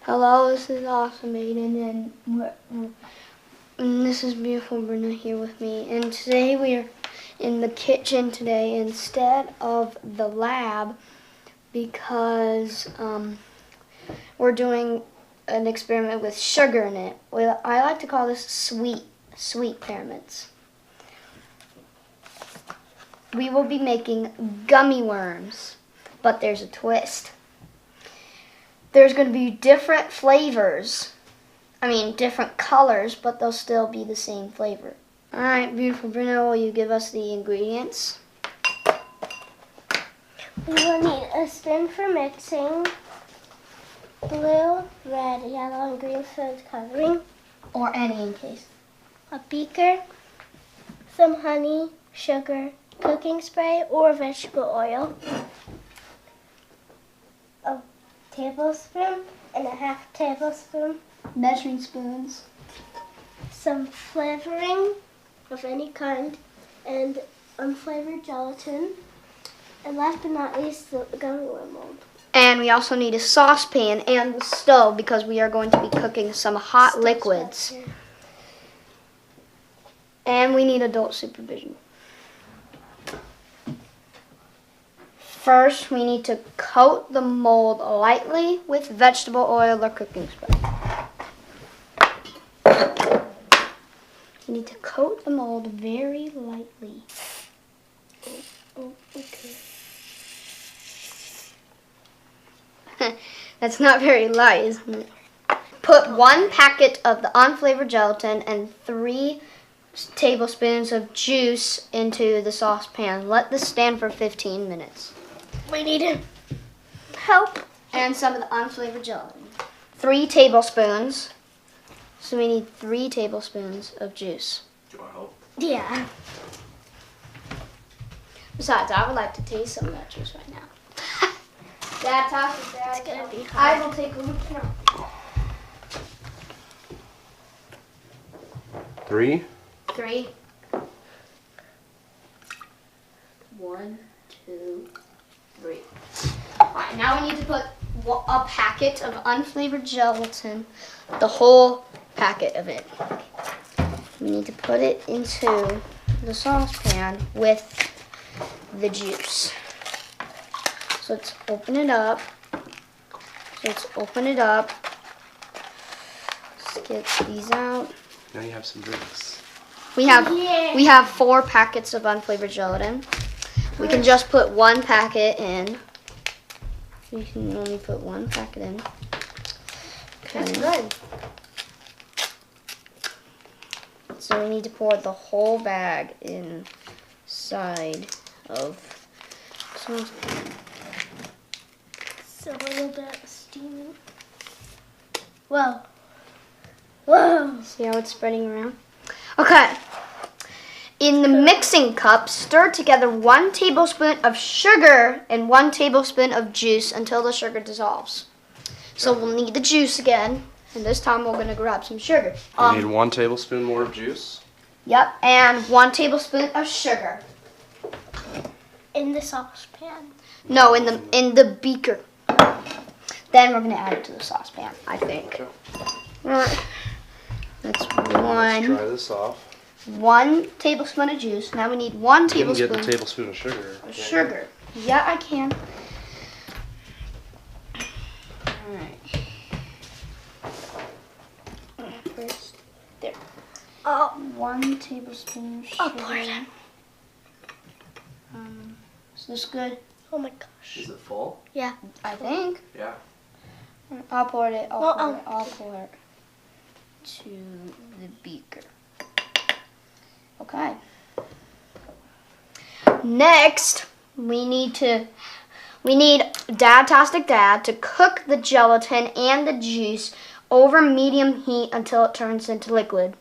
Hello, this is Ausome, Aidyn, and this is beautiful Brynna here with me. And today we are in the kitchen today instead of the lab because we're doing an experiment with sugar in it. I like to call this sweet pyramids. We will be making gummy worms, but there's a twist. There's going to be different flavors. Different colors, but they'll still be the same flavor. Alright, beautiful Brynna, will you give us the ingredients? We will need a spoon for mixing, blue, red, yellow, and green food coloring, Or any in case. a beaker, some honey, sugar, cooking spray, or vegetable oil, a tablespoon and a half tablespoon, Measuring spoons. some flavoring of any kind, and unflavored gelatin, and last but not least, the gummy worm mold. And we also need a saucepan and the stove because we are going to be cooking some hot liquids. And we need adult supervision. First, we need to coat the mold lightly with vegetable oil or cooking spray. We need to coat the mold very lightly. Oh, okay. That's not very light, isn't it? Put 1 packet of the unflavored gelatin and 3 tablespoons of juice into the saucepan. Let this stand for 15 minutes. We need help. And some of the unflavored gelatin. 3 tablespoons. So we need 3 tablespoons of juice. Do you want help? Yeah. Besides, I would like to taste some of that juice right now. Dad, toss it, Dad. It's gonna be I hot. will take a look now. 3. 3. 1, 2, 3. Alright, now we need to put a packet of unflavored gelatin, the whole packet of it. We need to put it into the saucepan with the juice. So let's open it up. Let's get these out. Now you have some drinks. We have 4 packets of unflavored gelatin. We can just put 1 packet in. We can only put 1 packet in. Okay. That's good. So we need to pour the whole bag inside of the saucepan. It's a little bit steamy. Whoa. Whoa. See how it's spreading around? Okay. In the mixing cup, stir together 1 tablespoon of sugar and 1 tablespoon of juice until the sugar dissolves. So we'll need the juice again, and this time we're going to grab some sugar. You need 1 tablespoon more of juice. Yep, and 1 tablespoon of sugar. In the saucepan. No, in the beaker. Then we're going to add it to the saucepan, I think. Okay. Alright. That's Let's 1. try this off. 1 tablespoon of juice. Now we need 1 You can tablespoon get the tablespoon of sugar. of sugar. Yeah, I can. Alright. First, there. Oh. 1 tablespoon of sugar. I'll pour it in. Is this good? Oh my gosh. Is it full? Yeah. I think. Yeah. I'll pour it. I'll pour it to the beaker. Okay. Next, we need to We need Dad-tastic Dad to cook the gelatin and the juice over medium heat until it turns into liquid.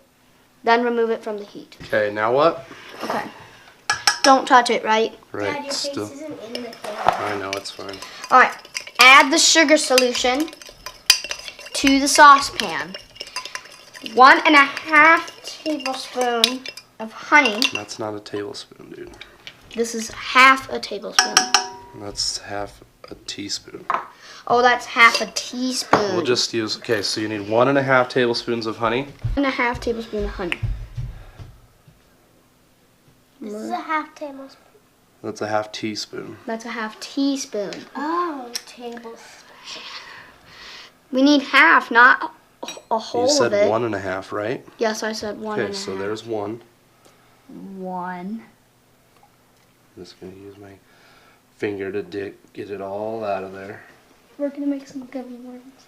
Then remove it from the heat. Okay, now what? Okay. Don't touch it, right? Right. Dad, your face isn't in the camera. I know, it's fine. All right. Add the sugar solution to the saucepan. 1.5 tablespoon of honey. That's not a tablespoon, dude. This is half a tablespoon. That's half a teaspoon. Oh, that's half a teaspoon. We'll just use, okay, so you need 1.5 tablespoons of honey. 1.5 tablespoon of honey. This is a half tablespoon. That's a half teaspoon. That's a half teaspoon. Oh, tablespoon. We need half, not a whole You said of it. 1.5, right? Yes, I said 1.5. Okay, so there's one. 1. I'm just gonna use my finger to get it all out of there. We're gonna make some gummy worms.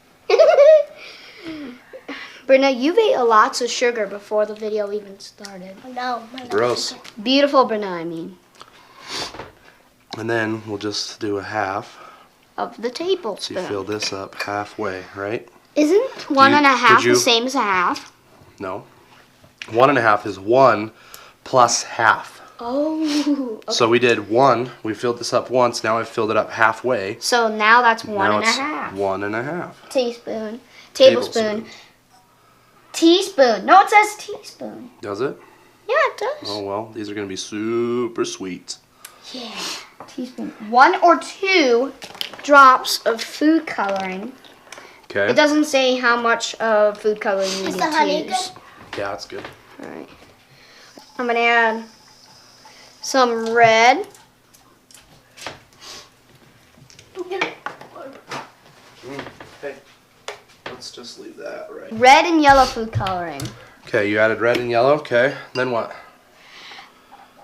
Brynna, you've ate lots of sugar before the video even started. No. Gross. Beautiful Brynna, I mean. And then we'll just do a half. Of the So you tablespoon. fill this up halfway, right? Isn't 1.5 did you- the same as a half? No. 1.5 is 1 plus half. Oh. Okay. So we did 1. We filled this up once. Now I've filled it up halfway. So now that's Now it's 1.5. 1.5. Teaspoon. Tablespoon. Teaspoon. No, it says teaspoon. Does it? Yeah, it does. Oh well, these are gonna be super sweet. Yeah. Teaspoon. 1 or 2 drops of food coloring. Okay. It doesn't say how much of food coloring you Is need the to honey use. good? Yeah, that's good. All right. I'm gonna add some red. Hey, let's just leave that right. Red and yellow food coloring. Okay, you added red and yellow. Okay, then what?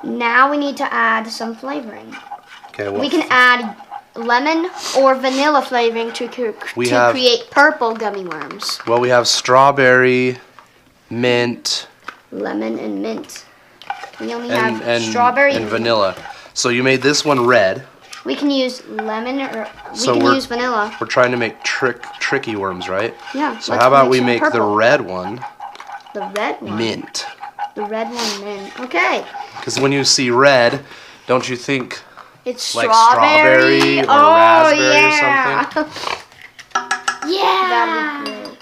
Now we need to add some flavoring. Okay, well, We can add lemon or vanilla flavoring to create purple gummy worms. well, we have strawberry, mint, Lemon and mint. We only and have strawberry and vanilla. So you made this one red. We can use lemon or we So can we're- use vanilla. We're trying to make tricky worms, right? Yeah. So let's how about we some make the purple. red one The red one. mint? The red one mint. Okay. Because when you see red, don't you think It's like strawberry. strawberry or Oh raspberry or yeah. something? Yeah. That'd be great.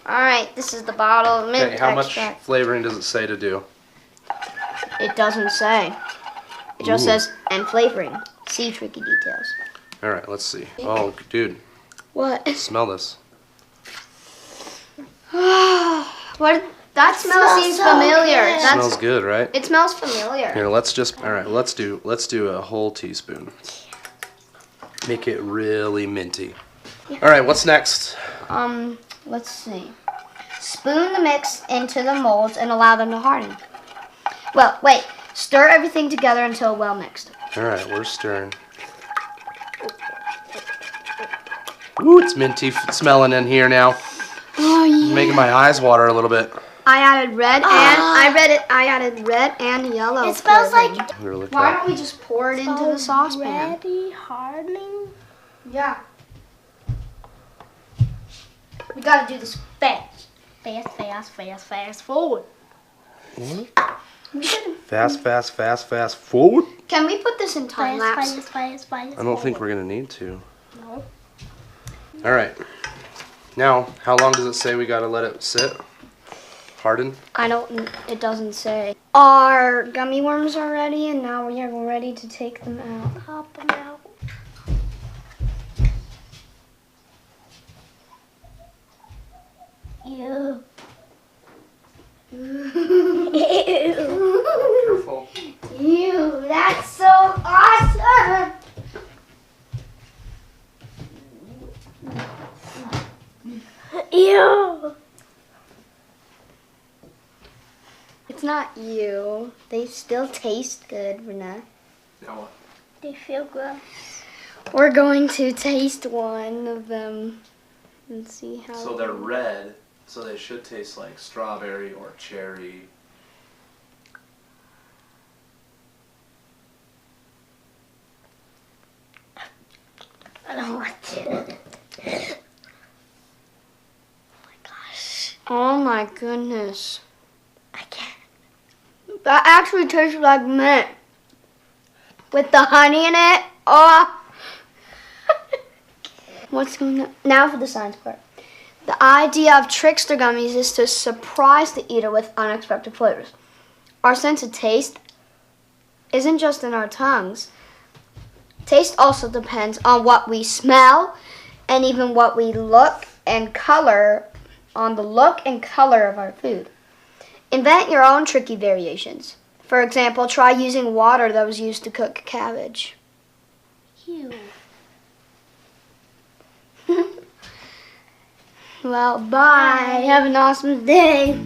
All right, this is the bottle of mint Okay, how much extract. flavoring does it say to do? It doesn't say. It just Ooh. says and flavoring. See tricky details. All right, let's see. Oh, dude, What? smell this. What? That smell smells seems so familiar. good. That's, Smells good, right? it smells familiar. Here, let's just. All right, let's do a whole teaspoon. Make it really minty. All right, what's next? Let's see. Spoon the mix into the molds and allow them to harden. Well, wait. Stir everything together until well mixed. All right, we're stirring. Ooh, it's minty smelling in here now. Oh yeah. Making my eyes water a little bit. I added red and I added red and yellow. It smells flavoring. like Here, look Why that. don't we just pour it into the saucepan? Ready hardening. Yeah. We gotta do this fast. Fast forward. What? We should. Fast forward. Can we put this in time lapse? Fast. I don't think we're gonna need to. No. All right. Now, how long does it say we gotta let it sit? Harden? I don't. It doesn't say. Our gummy worms are ready, and now we are ready to take them out. Pop them out. Ew. Careful. Ew, that's so awesome! Ew. It's not you. They still taste good, Brynna. Now what? They feel gross. We're going to taste one of them and see how. So they're red, so they should taste like strawberry or cherry. Oh my goodness. I can't. That actually tastes like mint. With the honey in it. Oh. What's going on? Now for the science part. The idea of trickster gummies is to surprise the eater with unexpected flavors. Our sense of taste isn't just in our tongues. Taste also depends on what we smell and even what we look and color, on the look and color of our food. Invent your own tricky variations. For example, try using water that was used to cook cabbage. Ew. Well, bye. Have an awesome day.